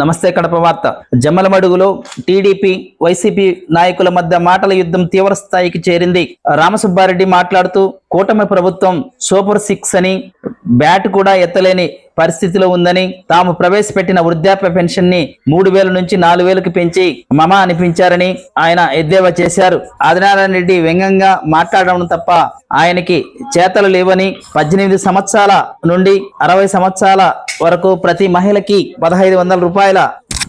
నమస్తే కడప వార్త. జమ్మలమడుగులో TDP YCP నాయకుల మధ్య మాటల యుద్ధం తీవ్ర స్థాయికి చేరింది. రామసుబ్బారెడ్డి మాట్లాడుతూ కూటమి ప్రభుత్వం సూపర్ 6 అని బ్యాట్ కూడా ఎత్తలేని పరిస్థితిలో ఉందని, తాము ప్రవేశపెట్టిన వృద్ధాప్య పెన్షన్ ని 3000 నుంచి 4000కి పెంచి మమ అనిపించారని ఆయన ఎద్దేవా చేశారు. ఆదినారాయణ రెడ్డి వ్యంగ్యంగా మాట్లాడడం తప్ప ఆయనకి చేతలు లేవని, 18 సంవత్సరాల నుండి 60 సంవత్సరాల వరకు ప్రతి మహిళకి 1500 రూపాయల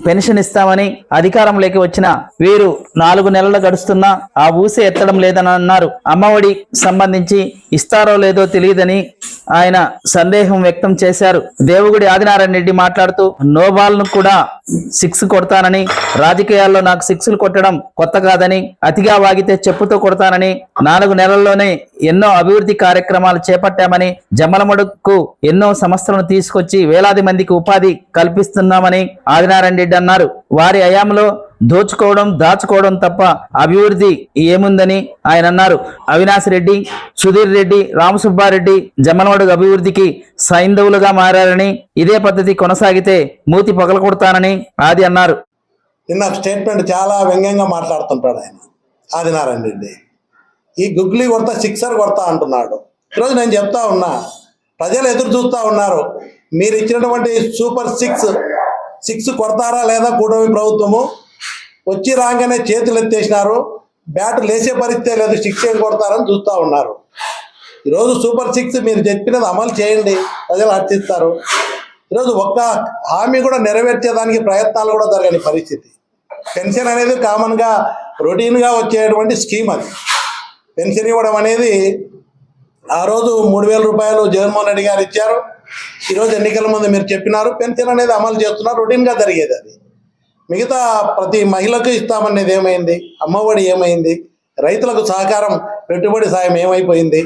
పెన్షన్ ఇస్తామని అధికారంలోకి వచ్చిన వీరు 4 నెలలు గడుస్తున్నా ఆ ఊసే ఎత్తడం లేదని అన్నారు. అమ్మఒడి సంబంధించి ఇస్తారో లేదో తెలియదని ఆయన సందేహం వ్యక్తం చేశారు. దేవుగుడి ఆదినారాయణ రెడ్డి మాట్లాడుతూ నోబాల్ ను కూడా 6 కొడతానని, రాజకీయాల్లో నాకు 6లు కొట్టడం కొత్త కాదని, అతిగా వాగితే చెప్పుతో కొడతానని, 4 నెలల్లోనే ఎన్నో అభివృద్ధి కార్యక్రమాలు చేపట్టామని, జమ్మలమడుగుకు ఎన్నో సంస్థలను తీసుకొచ్చి వేలాది మందికి ఉపాధి కల్పిస్తున్నామని ఆదినారాయణ రెడ్డి అన్నారు. వారి హయాంలో దోచుకోవడం దాచుకోవడం తప్ప అభివృద్ధి ఏముందని ఆయన అన్నారు. అవినాష్ రెడ్డి, సుధీర్ రెడ్డి, రామసుబ్బారెడ్డి జమ్మలమడుగు అభివృద్ధికి సైంధవులుగా మారారని, ఇదే పద్ధతి కొనసాగితే మూతి పగలకొడతానని ఆది అన్నారు. నిన్న స్టేట్మెంట్ చాలా వ్యంగ్యంగా మాట్లాడుతుంటాడు ఆయన ఆదినారాయణ రెడ్డి. ఈ గుగ్లీ కొడతా 6 కొడతా అంటున్నాడు. ఈరోజు నేను చెప్తా ఉన్నా, ప్రజలు ఎదురు చూస్తూ ఉన్నారు. మీరు ఇచ్చినటువంటి సూపర్ 6 కొడతారా లేదా కూటమి ప్రభుత్వము? వచ్చి రాగానే చేతులు ఎత్తేసినారు, బ్యాట్ లేసే పరిస్థితే లేదు, 6 ఏం కొడతారని చూస్తూ ఉన్నారు. ఈరోజు సూపర్ 6 మీరు చెప్పినది అమలు చేయండి, ప్రజలు హర్షిస్తారు. ఈరోజు ఒక్క హామీ కూడా నెరవేర్చేదానికి ప్రయత్నాలు కూడా జరగని పరిస్థితి. పెన్షన్ అనేది కామన్గా రొటీన్గా వచ్చేటువంటి స్కీమ్. అది పెన్షన్ ఇవ్వడం అనేది ఆ రోజు 3000 రూపాయలు జగన్మోహన్ రెడ్డి గారు ఇచ్చారు. ఈరోజు ఎన్నికల ముందు మీరు చెప్పినారు, పెన్షన్ అనేది అమలు చేస్తున్నారు, రొటీన్గా జరిగేది. అది మిగతా ప్రతి మహిళకు ఇస్తామనేది ఏమైంది? అమ్మఒడి ఏమైంది? రైతులకు సహకారం పెట్టుబడి సాయం ఏమైపోయింది?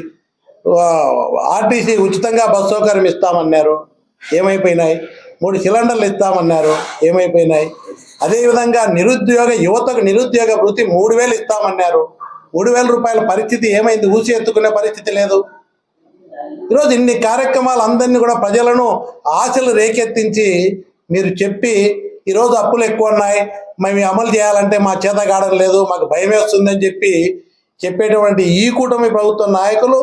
ఆర్టీసీ ఉచితంగా బస్ సౌకర్యం ఇస్తామన్నారు, ఏమైపోయినాయి? 3 సిలిండర్లు ఇస్తామన్నారు, ఏమైపోయినాయి? అదేవిధంగా యువతకు నిరుద్యోగ వృత్తి 3000 ఇస్తామన్నారు, 3000 రూపాయల పరిస్థితి ఏమైంది? ఊసి ఎత్తుకునే పరిస్థితి లేదు. ఈరోజు ఇన్ని కార్యక్రమాలు అందరినీ కూడా ప్రజలను ఆశలు రేకెత్తించి మీరు చెప్పి, ఈరోజు అప్పులు ఎక్కువ ఉన్నాయి, మేము అమలు చేయాలంటే మా చేత కావడం లేదు, మాకు భయం వేస్తుందని చెప్పేటువంటి ఈ కూటమి ప్రభుత్వ నాయకులు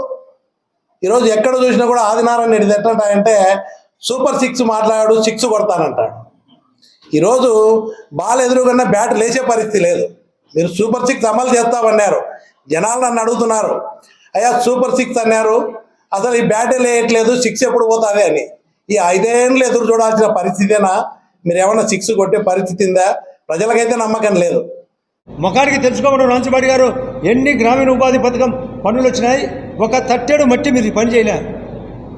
ఈరోజు ఎక్కడ చూసినా కూడా ఆదినారాయణ రెడ్డి ఎట్లంటాయంటే సూపర్ 6 మాట్లాడాడు, 6 కొడతానంటాడు. ఈరోజు బాల్ ఎదురుకన్నా బ్యాట్ లేచే పరిస్థితి లేదు. మీరు సూపర్ 6 అమలు చేస్తామన్నారు, జనాలు నన్ను అడుగుతున్నారు, అయ్యా సూపర్ 6 అన్నారు, అసలు ఈ బ్యాటే లేయట్లేదు, 6 ఎప్పుడు పోతుంది అని. ఈ 5 ఏళ్ళు ఎదురు చూడాల్సిన పరిస్థితేనా? మీరు ఏమన్నా 6 కొట్టే పరిస్థితి ఉందా? ప్రజలకైతే నమ్మకం లేదు. ముఖానికి తెలుసుకోవడం రాంచుబాడి గారు ఎన్ని గ్రామీణ ఉపాధి పథకం పనులు వచ్చినాయి, ఒక తట్టెడు మట్టి మీరు పని చేయలే.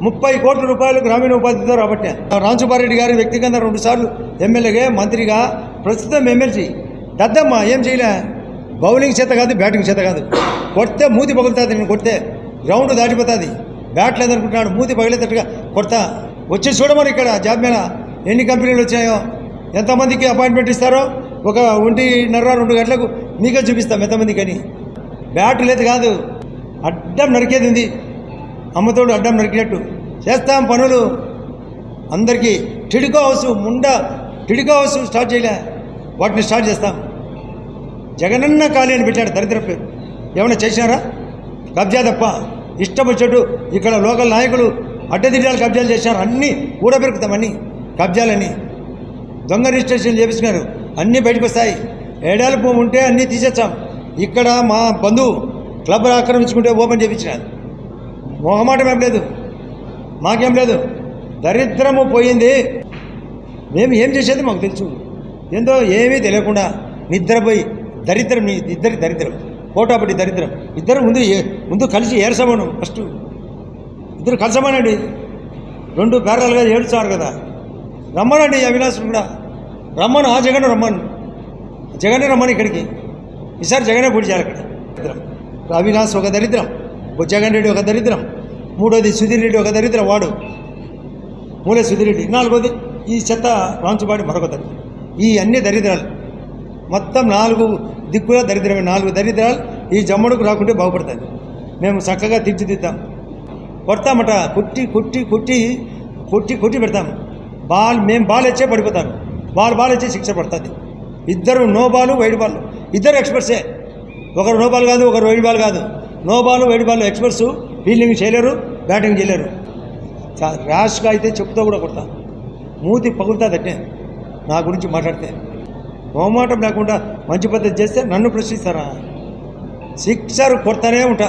30 కోట్ల రూపాయలు గ్రామీణ ఉపాధితో రాబట్టే. రాంచుబారెడ్డి గారు వ్యక్తిగతంగా 2 సార్లు ఎమ్మెల్యేగా, మంత్రిగా, ప్రస్తుతం ఎమ్మెల్సీ దద్దమ్మ ఏం చేయలే. బౌలింగ్ చేత కాదు, బ్యాటింగ్ చేత కాదు. కొడితే మూతి పగులుతుంది, నేను కొడితే గ్రౌండ్ దాటిపోతుంది. బ్యాట్ లేదనుకుంటున్నాడు, మూతి పగిలేటట్టుగా కొడతా. వచ్చి చూడమని ఇక్కడ జాబ్ మీద ఎన్ని కంపెనీలు వచ్చాయో, ఎంతమందికి అపాయింట్మెంట్ ఇస్తారో, 1:30 2 గంటలకు మీకే చూపిస్తాం ఎంతమందికి అని. బ్యాట్ లేదు కాదు, అడ్డం నరికేది ఉంది. అమ్మతోడు అడ్డం నరికినట్టు చేస్తాం పనులు. అందరికీ టిడికో హౌస్ స్టార్ట్ చేయలే, వాటిని స్టార్ట్ చేస్తాం. జగనన్న ఖాళీ అని పెట్టాడు, దరిద్ర పేరు. ఏమైనా చేసినారా? కబ్జా తప్ప ఇష్టం వచ్చేట్టు ఇక్కడ లోకల్ నాయకులు అడ్డదిడ్డాలు కబ్జాలు చేసినారు. అన్నీ ఊడబెరుకుతాం, అన్నీ కబ్జాలని దొంగ రిజిస్ట్రేషన్ చేపిస్తున్నారు, అన్నీ బయటకు వస్తాయి. 7 ఏళ్ళ భూమి ఉంటే అన్నీ తీసేచ్చాం. ఇక్కడ మా బంధువు క్లబ్ ఆక్రమించుకుంటే ఓపెన్ చేయించినారు. మొహమాటం ఏం లేదు, మాకేం లేదు. దరిద్రము పోయింది. మేము ఏం చేసేది మాకు తెలుసు. ఏందో ఏమీ తెలియకుండా నిద్రపోయి దరిద్రం, ఇద్దరి దరిద్రం, పోటాపట్టి దరిద్రం. ఇద్దరు ముందు కలిసి ఏర్సమను. ఫస్ట్ ఇద్దరు కలిసమనండి, 2 పేర్లలుగా ఏడుస్తున్నారు కదా. రమ్మనండి అవినాష్ కూడా రమ్మను, ఆ జగన్ రమ్మని ఇక్కడికి. ఈసారి జగనే పూడి చేయాలి ఇక్కడ. అవినాష్ ఒక దరిద్రం, జగన్ రెడ్డి ఒక దరిద్రం, 3వది సుధీర్ రెడ్డి ఒక దరిద్రం, వాడు మూలే సుధీర్ రెడ్డి, 4వది ఈ చెత్త రాంచుబాడి మరొక దరిద్రం. ఈ అన్ని దరిద్రాలు మొత్తం 4 దిక్కుల దరిద్రమే. 4 దరిద్రాలు ఈ జమ్మడుకు రాకుంటే బాగుపడుతుంది. మేము చక్కగా తీర్చిదిద్దాం, కొడతామట, కొట్టి కొట్టి కొట్టి కొట్టి కొట్టి పెడతాం. మేము బాల్ ఇచ్చే పడిపోతాను. బాల్ ఇచ్చి శిక్ష పడుతుంది. ఇద్దరు నో బాల్ వైడ్ బాల్, ఇద్దరు ఎక్స్పర్ట్సే. ఒకరు నో బాల్ కాదు, ఒకరు వైడ్ బాల్ కాదు. No ball wide ball experts. Fielding చేయలేరు, బ్యాటింగ్ చేయలేరు. ర్యాష్గా అయితే చెప్పుతో కూడా కొడతా, మూతి పగులుతుందట్టే నా గురించి మాట్లాడితే. మొహమాటం లేకుండా మంచి పద్ధతి చేస్తే నన్ను ప్రశ్నిస్తారా? సిక్సర్ కొడతానే ఉంటా.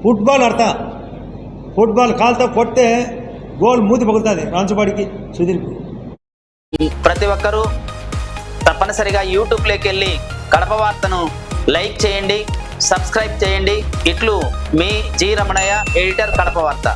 ఫుట్బాల్ ఆడతా, ఫుట్బాల్ కాల్తో కొడితే గోల్ మూతి పగులుతుంది రాంచుబాడికి, సుధీర్కు. ప్రతి ఒక్కరూ తప్పనిసరిగా యూట్యూబ్లోకి వెళ్ళి కడప వార్తను లైక్ చేయండి, సబ్స్క్రైబ్ చేయండి. ఇట్లు మీ జి రమణయ్య, ఎడిటర్, కడప వార్త.